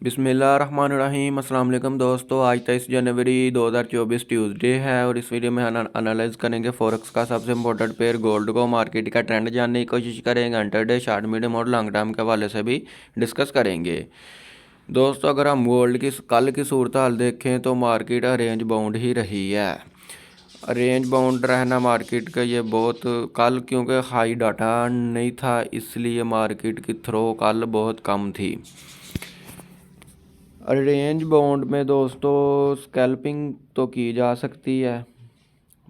बिस्मिल्लाहिर्रहमानिर्रहीम। अस्सलाम वालेकुम दोस्तों, आज 23 जनवरी 2024 ट्यूसडे है और इस वीडियो में एनालाइज करेंगे फॉरेक्स का सबसे इंपॉर्टेंट पेयर गोल्ड को। मार्केट का ट्रेंड जानने की कोशिश करेंगे, इंटरडे, शॉर्ट, मीडियम और लॉन्ग टर्म के हवाले से भी डिस्कस करेंगे। दोस्तों, अगर हम गोल्ड की कल की सूरत हाल देखें तो मार्केट रेंज बाउंड ही रही है। रेंज बाउंड रहना मार्केट का ये बहुत कल, क्योंकि हाई डाटा नहीं था इसलिए मार्केट की थ्रो कल बहुत कम थी। रेंज बाउंड में दोस्तों स्कैल्पिंग तो की जा सकती है।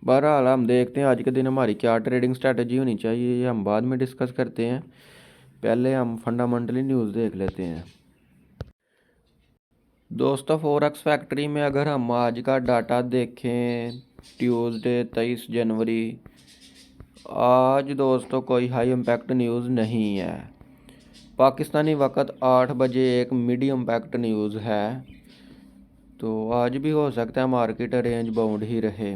बहरहाल हम देखते हैं आज के दिन हमारी क्या ट्रेडिंग स्ट्रेटजी होनी चाहिए, ये हम बाद में डिस्कस करते हैं। पहले हम फंडामेंटली न्यूज़ देख लेते हैं। दोस्तों, फॉरेक्स फैक्ट्री में अगर हम आज का डाटा देखें, ट्यूसडे 23 जनवरी, आज दोस्तों कोई हाई इम्पैक्ट न्यूज़ नहीं है। पाकिस्तानी वक्त 8 बजे एक मीडियम इम्पैक्ट न्यूज़ है, तो आज भी हो सकता है मार्केट रेंज बाउंड ही रहे।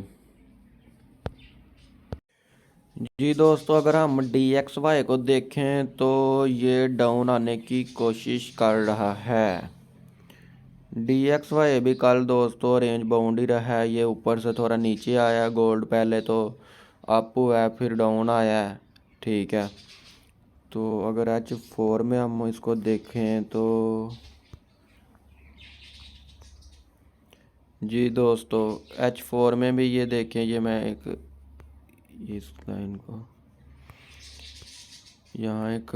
जी दोस्तों, अगर हम DXY को देखें तो ये डाउन आने की कोशिश कर रहा है। DXY भी कल दोस्तों रेंज बाउंड ही रहा है, ये ऊपर से थोड़ा नीचे आया। गोल्ड पहले तो अप हुआ है फिर डाउन आया है, ठीक है। तो अगर H4 में हम इसको देखें तो जी दोस्तों, H4 में भी ये देखें, ये मैं एक इस लाइन को यहाँ एक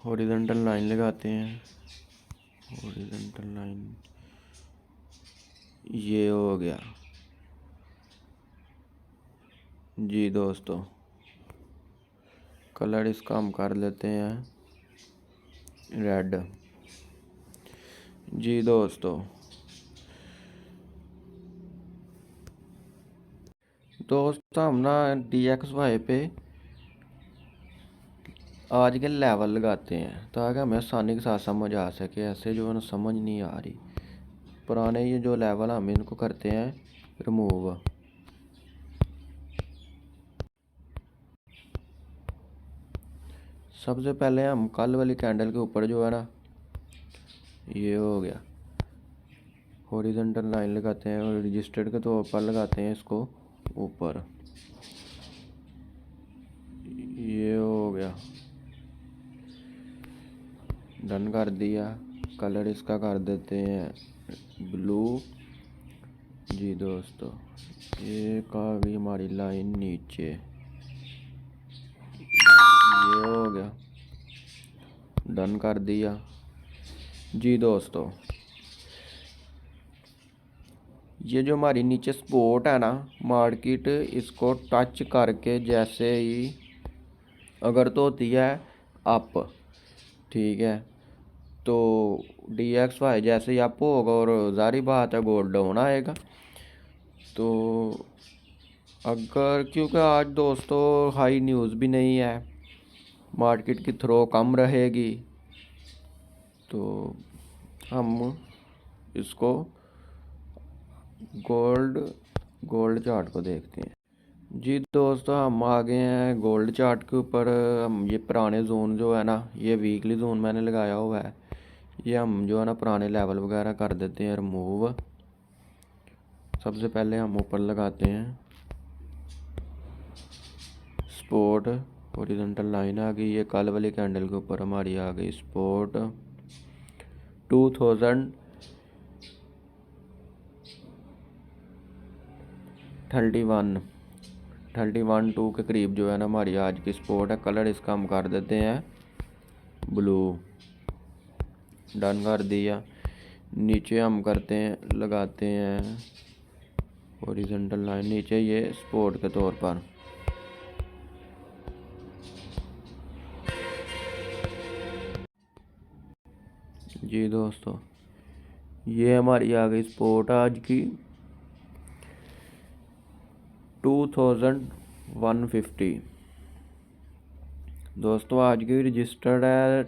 हॉरिजॉन्टल लाइन लगाते हैं। हॉरिजॉन्टल लाइन ये हो गया। जी दोस्तों, कलर इसका हम कर लेते हैं रेड। जी दोस्तों हम ना DXY पे आज के लेवल लगाते हैं ताकि हमें आसानी के साथ समझ आ सके। ऐसे जो है ना समझ नहीं आ रही। पुराने ये जो लेवल हम इनको करते हैं रिमूव। सबसे पहले हम कल वाली कैंडल के ऊपर जो है ना ये हो गया, हॉरिजॉन्टल लाइन लगाते हैं और रजिस्टर्ड के तौर पर लगाते हैं इसको ऊपर। ये हो गया, डन कर दिया। कलर इसका कर देते हैं ब्लू। जी दोस्तों, एक आ गई हमारी लाइन नीचे, ये हो गया, डन कर दिया। जी दोस्तों, ये जो हमारी नीचे सपोर्ट है ना, मार्केट इसको टच करके जैसे ही अगर तो होती है अप, ठीक है, तो DXY जैसे ही अप होगा और जारी बात है गोल्ड डाउन आएगा। तो अगर क्योंकि आज दोस्तों हाई न्यूज़ भी नहीं है, मार्केट की थ्रो कम रहेगी, तो हम इसको गोल्ड चार्ट को देखते हैं। जी दोस्तों, हम आ गए हैं गोल्ड चार्ट के ऊपर। हम ये पुराने जोन जो है ना, ये वीकली जोन मैंने लगाया हुआ है, ये हम जो है ना पुराने लेवल वगैरह कर देते हैं रिमूव। सबसे पहले हम ऊपर लगाते हैं सपोर्ट, हॉरिजॉन्टल लाइन आ गई। ये कल वाली कैंडल के ऊपर हमारी आ गई सपोर्ट 2031 के करीब जो है ना हमारी आज की सपोर्ट है। कलर इसका हम कर देते हैं ब्लू, डन कर दिया। नीचे हम करते हैं लगाते हैं हॉरिजॉन्टल लाइन नीचे, ये सपोर्ट के तौर पर। जी दोस्तों, ये हमारी आ गई सपोर्ट आज की 2150। दोस्तों आज की रजिस्टर्ड है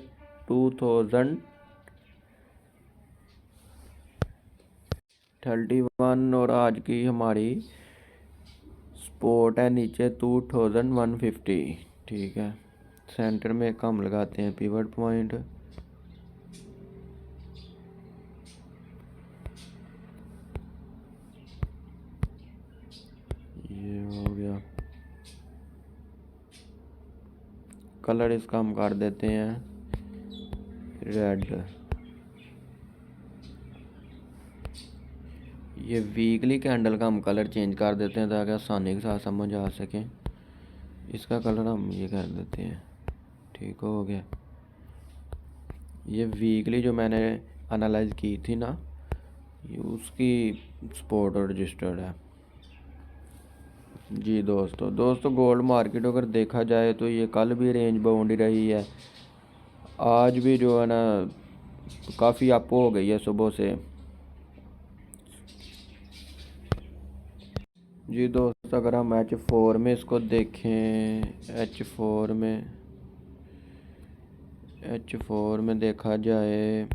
2031 और आज की हमारी सपोर्ट है नीचे 2150, ठीक है। सेंटर में एक हम लगाते हैं पिवट पॉइंट कलर इसका हम कर देते हैं रेड। ये वीकली कैंडल का हम कलर चेंज कर देते हैं ताकि आसानी के साथ समझ आ सके। इसका कलर हम ये कर देते हैं, ठीक हो गया। ये वीकली जो मैंने एनालाइज की थी ना, ये उसकी सपोर्ट और रजिस्टर्ड है जी। दोस्तों गोल्ड मार्केट अगर देखा जाए तो ये कल भी रेंज बाउंड ही रही है, आज भी जो है ना काफ़ी अप हो गई है सुबह से जी। दोस्तों अगर हम H4 में इसको देखें, H4 में देखा जाए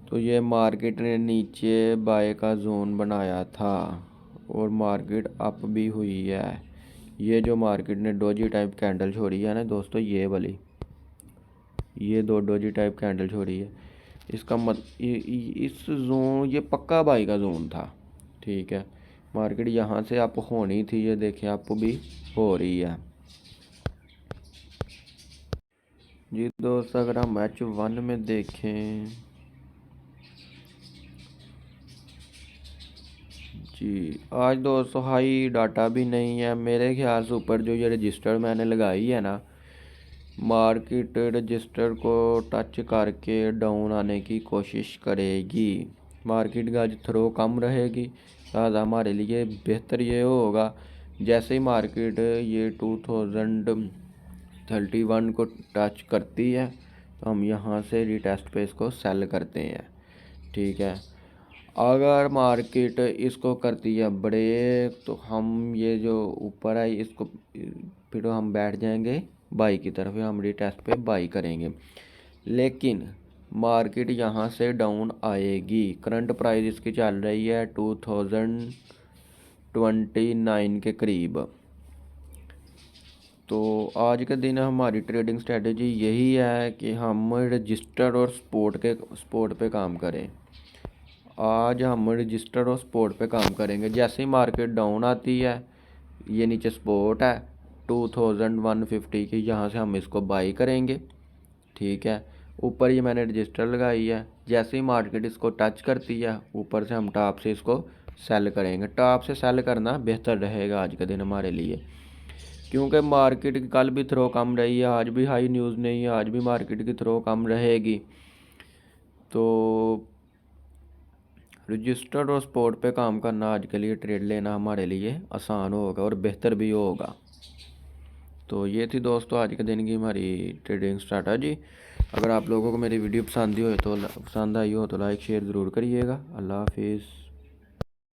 तो ये मार्केट ने नीचे बाय का जोन बनाया था और मार्केट अप भी हुई है। ये जो मार्केट ने डोजी टाइप कैंडल छोड़ी है ना दोस्तों, ये वाली, ये दो डोजी टाइप कैंडल छोड़ी है, इसका इस जोन, ये पक्का बाई का जोन था, ठीक है। मार्केट यहाँ से अप होनी थी, ये देखें अप भी हो रही है जी। दोस्तों अगर हम H1 में देखें जी, आज दोस्तों हाई डाटा भी नहीं है मेरे ख्याल से। ऊपर जो ये रजिस्टर मैंने लगाई है ना, मार्केट रजिस्टर को टच करके डाउन आने की कोशिश करेगी। मार्केट का आज थ्रो कम रहेगी, लिहाजा हमारे लिए बेहतर ये होगा जैसे ही मार्केट ये 2031 को टच करती है तो हम यहाँ से रीटेस्ट पे इसको सेल करते हैं, ठीक है। अगर मार्केट इसको करती है ब्रेक तो हम ये जो ऊपर है इसको फिर हम बैठ जाएंगे बाई की तरफ, हम रीटेस्ट पे बाई करेंगे। लेकिन मार्केट यहाँ से डाउन आएगी। करंट प्राइस इसकी चल रही है 2029 के करीब। तो आज के दिन हमारी ट्रेडिंग स्ट्रेटजी यही है कि हम रजिस्टर और स्पोर्ट पे काम करें। आज हम रजिस्टर और स्पोर्ट पे काम करेंगे। जैसे ही मार्केट डाउन आती है, ये नीचे सपोर्ट है 2150 की, यहाँ से हम इसको बाई करेंगे, ठीक है। ऊपर ये मैंने रजिस्टर लगाई है, जैसे ही मार्केट इसको टच करती है ऊपर से हम टॉप से इसको सेल करेंगे। टॉप से सेल करना बेहतर रहेगा आज के दिन हमारे लिए, क्योंकि मार्केट की कल भी थ्रो कम रही है, आज भी हाई न्यूज़ नहीं है, आज भी मार्केट की थ्रो कम रहेगी। तो रजिस्टर्ड और स्पॉट पे काम करना आज के लिए, ट्रेड लेना हमारे लिए आसान होगा और बेहतर भी होगा। तो ये थी दोस्तों आज के दिन की हमारी ट्रेडिंग स्ट्रैटेजी। अगर आप लोगों को मेरी वीडियो पसंद आई हो तो लाइक शेयर ज़रूर करिएगा। अल्लाह हाफिज़।